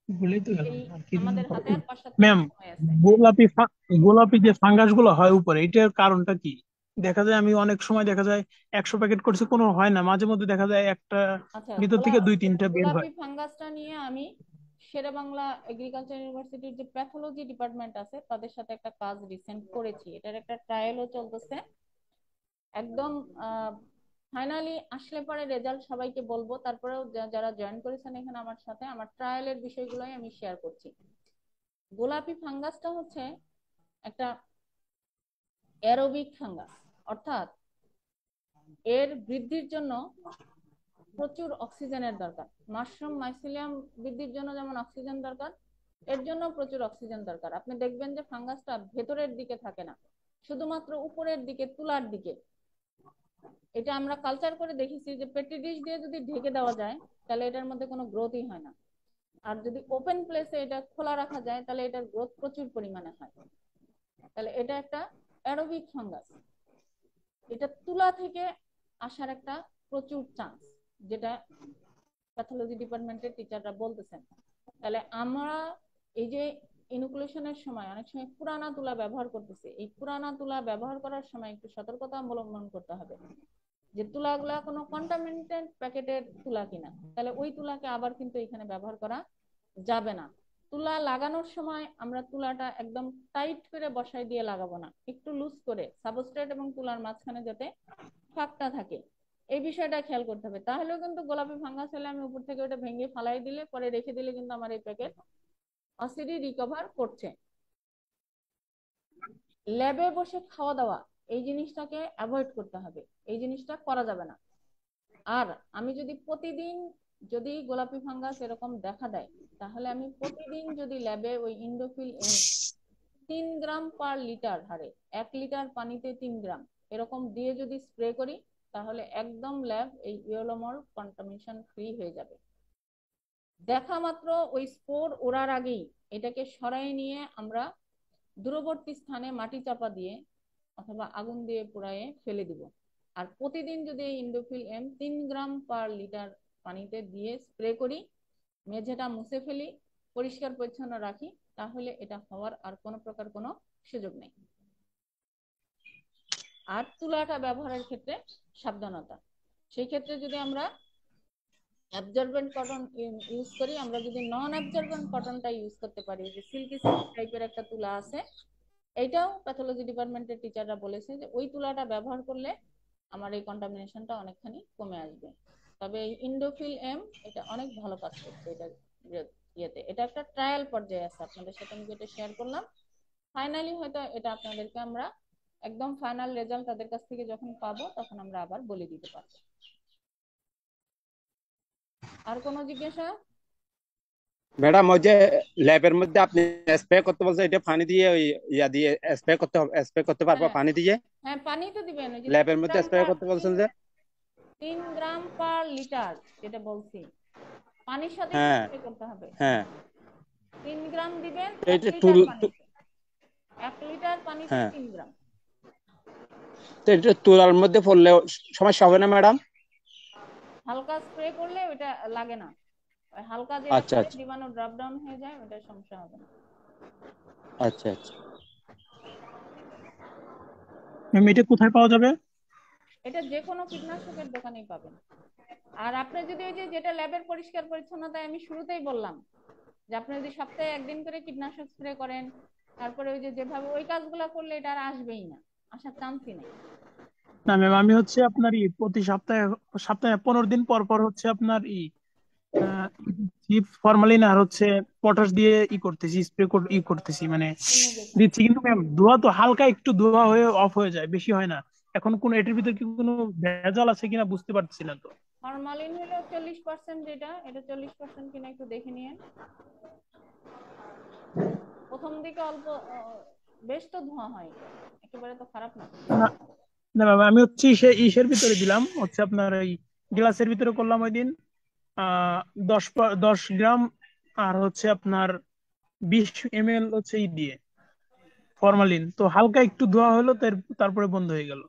বলেই তো গেলাম এই আর কি আমাদের হাতে আর 5-7 ম্যাম। মিনিট সময় আছে। গোলাপি যে ফাঙ্গাস গুলো হয় উপরে, এটার কারণটা কি? দেখা যায় আমি অনেক সময় দেখা যায় 100 প্যাকেট করছি, কোনো হয় না, মাঝে মধ্যে দেখা যায় একটা আচ্ছা, ভিতর থেকে 2-3টা বের গোলাপি হয়। ফাঙ্গাসটা নিয়ে আমি শেরেবাংলা এগ্রিকালচার ইউনিভার্সিটির যে প্যাথোলজি ডিপার্টমেন্ট আছে তাদের সাথে একটা কাজ রিসেন্ট করেছি, এটার একটা ট্রায়ালও চলতেছে। একদম ফাইনালি আসলে পরে রেজাল্ট সবাইকে বলবো। তারপরেও যারা জয়েন করেছেন এখানে আমার সাথে, আমার ট্রায়ালের বিষয়গুলোই আমি শেয়ার করছি। গোলাপি ফাঙ্গাসটা হচ্ছে একটা অ্যারোবিক ফাঙ্গাস, অর্থাৎ এর বৃদ্ধির জন্য প্রচুর অক্সিজেনের দরকার। মাশরুম মাইসিলিয়াম বৃদ্ধির জন্য যেমন অক্সিজেন দরকার, এর জন্য প্রচুর অক্সিজেন দরকার। আপনি দেখবেন যে ফাঙ্গাসটা ভেতরের দিকে থাকে না, শুধুমাত্র উপরের দিকে, তুলার দিকে। এটা আমরা কালচার করে দেখেছি যে পেট্রি ডিশ দিয়ে যদি ঢেকে দেওয়া যায় তাহলে এটার মধ্যে কোনো গ্রোথই হয় না, আর যদি ওপেন প্লেসে এটা খোলা রাখা যায় তাহলে এটার গ্রোথ প্রচুর পরিমাণে হয়। তাহলে এটা একটা অ্যারোবিক ফাঙ্গাস, এটা তুলা থেকে আসার একটা প্রচুর চান্স, যেটা প্যাথোলজি ডিপার্টমেন্টের টিচাররা বলতেছেন। তাহলে আমরা এই যে ইনোকুলেশনের সময় অনেক সময় পুরানা তুলা ব্যবহার করতেছি, এই পুরানা তুলা ব্যবহার করার সময় একটু সতর্কতা অবলম্বন করতে হবে। যে তুলাগুলা কোনো কন্টামিনেটেড প্যাকেটের তুলা কিনা, তাহলে ওই তুলাকে আবার কিন্তু এখানে ব্যবহার করা যাবে না। তুলা লাগানোর সময় আমরা তুলাটা একদম টাইট করে বসাই দিয়ে লাগাবো না, একটু লুজ করে, সাবস্ট্রেট এবং তুলার মাঝখানে যাতে ফাঁকটা থাকে, এই বিষয়টা খেয়াল করতে হবে। তাহলেও কিন্তু গোলাপি ফাঙ্গাস হলে আমি উপর থেকে ওটা ভেঙে ফালাই দিলে পরে রেখে দিলে কিন্তু আমার এই প্যাকেট অ্যাসিডি রিকভার করছে। ল্যাবে বসে খাওয়া দাওয়া এই জিনিসটাকে অ্যাভয়েড করতে হবে, এই জিনিসটা করা যাবে না। আর আমি যদি প্রতিদিন যদি গোলাপি ফাঙ্গাস এরকম দেখা দেয়, তাহলে আমি প্রতিদিন যদি ল্যাবে ওই ইন্ডোফিল এম 3 গ্রাম পার লিটার হারে, 1 লিটার পানিতে 3 গ্রাম এরকম দিয়ে যদি স্প্রে করি, তাহলে একদম ল্যাব এই ইয়েলো মল্ড কন্টামিনেশন ফ্রি হয়ে যাবে। দেখা মাত্র ওই স্পোর ওড়ার আগেই এটাকে সরাই নিয়ে আমরা দূরবর্তী স্থানে মাটি চাপা দিয়ে অথবা আগুন দিয়ে পোড়ায়ে ফেলে দিব। আর প্রতিদিন যদি এই ইন্ডোফিল এম 3 গ্রাম পার লিটার পানিতে দিয়ে স্প্রে করি, মেঝেটা মুছে ফেলি, পরিষ্কার পরিচ্ছন্ন রাখি, তাহলে এটা হওয়ার আর কোনো প্রকার কোনো সুযোগ নেই। আর তুলাটা ব্যবহারের ক্ষেত্রে সাবধানতা, সেই ক্ষেত্রে যদি আমরা অ্যাবজর্বেন্ট কটন ইউজ করি, আমরা যদি নন অ্যাবজর্বেন্ট কটনটা ইউজ করতে পারি, যে সিল্কি সিল্ক টাইপের একটা তুলা আছে, এইটাও প্যাথোলজি ডিপার্টমেন্টের টিচাররা বলেছে যে ওই তুলাটা ব্যবহার করলে আমার এই কন্টামিনেশনটা অনেকখানি কমে আসবে। তবে এই ইন্ডোফিল এম এটা অনেক ভালো কাজ করছে, এটা ইয়েতে এটা একটা ট্রায়াল পর্যায়ে আছে, আপনাদের সাথে আমি যেটা শেয়ার করলাম। ফাইনালি হয়তো এটা আপনাদেরকে আমরা একদম ফাইনাল রেজাল্ট তাদের কাছ থেকে যখন পাবো তখন আমরা আবার বলে দিতে পারবো। আর কোনো জিজ্ঞাসা? ম্যাডাম ওই যে ল্যাবের মধ্যে আপনি স্প্রে করতে বলছেন, এটা পানি দিয়ে ওই ইয়া দিয়ে স্প্রে করতে হবে, স্প্রে করতে পারবো হ্যাঁ পানি দিয়ে? হ্যাঁ, পানি তো দিবেন, ওই যে ল্যাবের মধ্যে স্প্রে করতে বলছেন যে? 3 গ্রাম পার লিটার যেটা বলছি, পানির সাথে হ্যাঁ স্প্রে করতে হবে। হ্যাঁ। 3 গ্রাম দিবেন এক এটা লিটার পানিতে, 1 লিটার পানিতে হ্যাঁ, 3 গ্রাম। তো এটা তুলার মধ্যে পড়লে সমস্যা হবে না ম্যাডাম? হালকা স্প্রে করলে ওটা লাগে না, ওই হালকা যেটা আচ্ছা করে আচ্ছা জীবাণু ড্রপ ডাউন হয়ে যায়, ওটা সমস্যা হবে না। আচ্ছা আচ্ছা। ম্যাম এটা কোথায় পাওয়া যাবে? এটা যে কোনো কীটনাশকের দোকানেই পাবেন। আর আপনি যদি ওই যে যেটা ল্যাবের পরিষ্কার পরিচ্ছন্নতায় আমি শুরুতেই বললাম, যে আপনি যদি সপ্তাহে একদিন করে কীটনাশক স্প্রে করেন, তারপরে ওই যে যেভাবে ওই কাজগুলো করলে এটা আর আসবেই না, আসার চান্সই নেই। না ম্যাম, আমি হচ্ছে আপনার প্রতি সপ্তাহে সপ্তাহে 15 দিন পর পর হচ্ছে আপনার ফরমালিন আর হচ্ছে পটাশ দিয়ে করতেছি, স্প্রে করতেছি, মানে ফুমিগেশন। দিচ্ছি। কিন্তু ম্যাম ধোয়া তো হালকা একটু ধোয়া হয়ে অফ হয়ে যায়, বেশি হয় না। এখন কোন এটার ভিতর কি কোনো ভেজাল আছে কিনা বুঝতে পারছি না তো। ফরমালিন হলো 40%, যেটা এটা 40% কিনা একটু দেখে নিয়েন। প্রথম দিকে অল্প বেশ তো ধোঁয়া হয়, একেবারে তো খারাপ না। না না ম্যাম, আমি হচ্ছে ইসের ভিতরে দিলাম, হচ্ছে আপনার এই গ্লাসের ভিতরে করলাম ওই দিন, আহ 10 গ্রাম, আর হচ্ছে আপনার 20 ml হচ্ছে দিয়ে ফরমালিন, তো হালকা একটু ধোয়া হলো, তারপরে বন্ধ হয়ে গেল।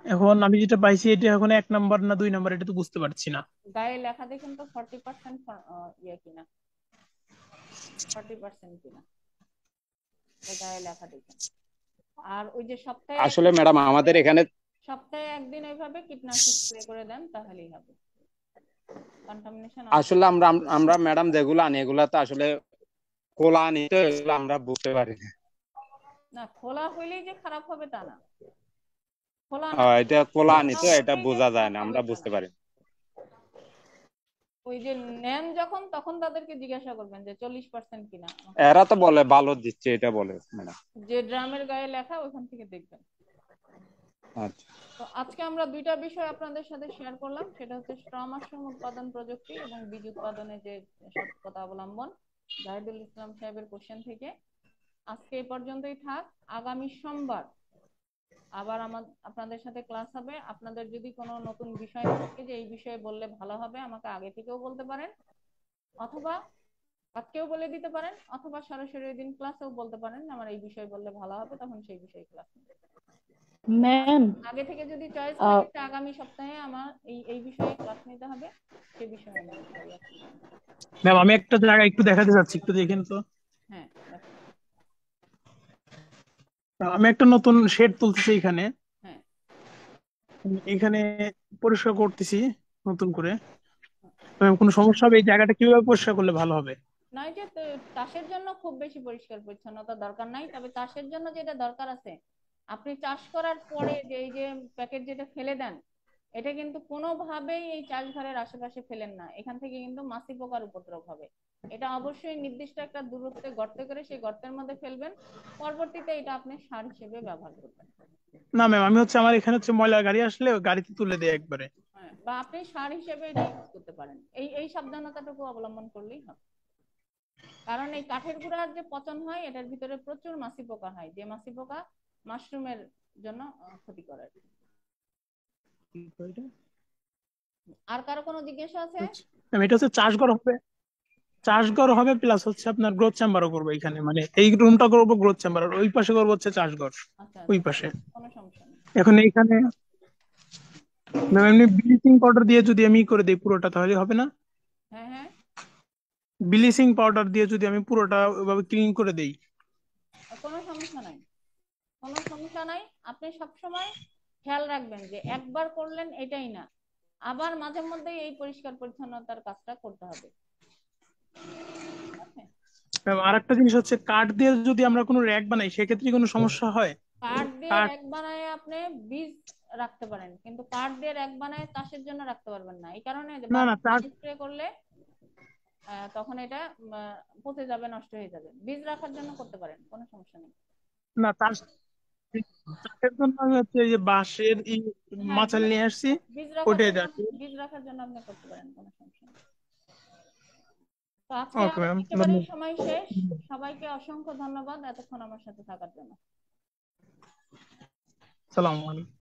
এখন আমি যেটা পাইছি এটা এখন 1 নাম্বার না 2 নাম্বার, এটা তো বুঝতে পারছি না। গায়ে লেখা দেখেন তো 40% ইয়ে কিনা, 40% কিনা, ওই গায়ে লেখা দেখেন। আর ওই যে সপ্তাহে আসলে ম্যাডাম আমাদের এখানে সপ্তাহে একদিন ওইভাবে কীটনাশক স্প্রে করে দেন, তাহলেই হবে। কন্টামিনেশন আসলে আমরা আমরা ম্যাডাম যেগুলো আনি এগুলা তো আসলে খোলা আনি, তো এগুলো আমরা বুঝতে পারি না। না, খোলা হইলেই যে খারাপ হবে তা না, খোলা না এটা খোলা আনি তো এটা হইলেই যে বোঝা যায় খারাপ না, হবে আমরা তা বুঝতে না। পারি না। ওই যে নেন যখন, তখন তাদেরকে জিজ্ঞাসা করবেন যে 40% কিনা, এরা তো বলে ভালো দিচ্ছে, এটা বলে ম্যাডাম। যে ড্রামের গায়ে লেখা ওইখান থেকে দেখবেন। আচ্ছা তো আজকে আমরা দুইটা বিষয় আপনাদের সাথে শেয়ার করলাম, সেটা হচ্ছে স্ট্র মাশরুম উৎপাদন প্রযুক্তি এবং বীজ উৎপাদনে যে সতর্কতা অবলম্বন, জাহিদুল ইসলাম সাহেবের কোশ্চেন থেকে। আজকে এই পর্যন্তই থাক। আগামী সোমবার আবার আপনাদের সাথে ক্লাস হবে। আপনাদের যদি কোনো নতুন বিষয় থাকে যে এই বিষয়ে বললে ভালো হবে, আমাকে আগে থেকেও বলতে পারেন, অথবা আজকেও বলে দিতে পারেন, অথবা সরাসরি ওই দিন ক্লাসেও বলতে পারেন আমার এই বিষয় বললে ভালো হবে, তখন সেই বিষয়ে ক্লাস নেব। ম্যাম, আগে থেকে যদি চয়েস থাকে যে আগামী সপ্তাহে আমার এই এই বিষয়ে ক্লাস নিতে হবে, সেই বিষয়ে আমি ইনশাআল্লাহ। ম্যাম আমি একটা জায়গা একটু দেখাতে চাচ্ছি, একটু দেখেন তো। হ্যাঁ দেখো। আমি একটা নতুন শেড তুলতেছি এখানে। হ্যাঁ এখানে পরিষ্কার করতেছি নতুন করে। কোনো সমস্যা হবে? এই জায়গাটা কিভাবে পরিষ্কার করলে ভালো হবে? নয় যে চাষের জন্য খুব বেশি পরিষ্কার পরিচ্ছন্নতা দরকার নাই, তবে চাষের জন্য যেটা দরকার আছে, আপনি চাষ করার পরে যে এই যে প্যাকেট যেটা ফেলে দেন, এটা কিন্তু কোনোভাবেই এই চাষ ঘরের আশেপাশে ফেলেন না, এখান থেকে কিন্তু মাছি পোকার উপদ্রব হবে। এটা অবশ্যই নির্দিষ্ট একটা দূরত্বে গর্ত করে সেই গর্তের মধ্যে ফেলবেন, পরবর্তীতে এটা আপনি সার হিসেবে ব্যবহার করবেন। না ম্যাম, আমি আমার এখানে ময়লা গাড়ি আসলে ওই গাড়িতে তুলে দেয় একবারে। হ্যাঁ, বা আপনি সার হিসেবে এটা ইউজ করতে পারেন, এই এই সাবধানতাটুকু অবলম্বন করলেই হবে। কারণ এই কাঠের গুঁড়ার যে পচন হয়, এটার ভিতরে প্রচুর মাছি পোকা হয়, যে মাছি পোকা মাশরুমের জন্য ক্ষতিকর আর কি। আর কারো কোনো জিজ্ঞাসা আছে? ম্যাম, এটা হচ্ছে চাষঘর হবে, চাষঘর হবে প্লাস হচ্ছে আপনার গ্রোথ চেম্বারও করবো এখানে, মানে এই রুমটা করবো গ্রোথ চেম্বার, আর ওই পাশে করবো হচ্ছে চাষঘর। আচ্ছা ওই আচ্ছা, পাশে কোনো সমস্যা নেই। এখন এইখানে ম্যাম এমনি ব্লিচিং পাউডার দিয়ে যদি আমি করে দিই পুরোটা, তাহলে হবে না? হ্যাঁ হ্যাঁ, ব্লিচিং পাউডার দিয়ে যদি আমি পুরোটা ওইভাবে ক্লিন করে দেই? কোনো সমস্যা নাই, কোনো সমস্যা নাই। আপনি সবসময় খেয়াল রাখবেন যে একবার করলেন এটাই না, আবার মাঝে মধ্যে এই পরিষ্কার পরিচ্ছন্নতার কাজটা করতে হবে। ঠিক আছে? আর একটা জিনিস হচ্ছে, কাঠ দিয়ে যদি আমরা কোনো র্যাক বানাই সেক্ষেত্রে কি কোনো সমস্যা হয়? কাঠ দিয়ে কাঠ, র্যাক বানায় আপনি বীজ রাখতে পারেন, কিন্তু কাঠ দিয়ে র্যাক বানায় চাষের জন্য রাখতে পারবেন না, এই কারণে যে না না, বারবার চাষ, পানি স্প্রে করলে তখন এটা পচে যাবে, নষ্ট হয়ে যাবে। বীজ রাখার জন্য করতে পারেন, কোনো সমস্যা নেই। না চাষ, চাষের জন্য আমি হচ্ছে এই যে বাঁশের হ্যাঁ, মাচাল নিয়ে আসছি, বীজ রাখার ওটাই জন্য, যাচ্ছি। বীজ রাখার জন্য আপনি করতে পারেন, কোনো সমস্যা নেই। তো আজকে ওকে ম্যাম, একেবারেই ধন্যবাদ। সময় শেষ। সবাইকে অসংখ্য ধন্যবাদ এতক্ষণ আমার সাথে থাকার জন্য। সালাম আলাইকুম।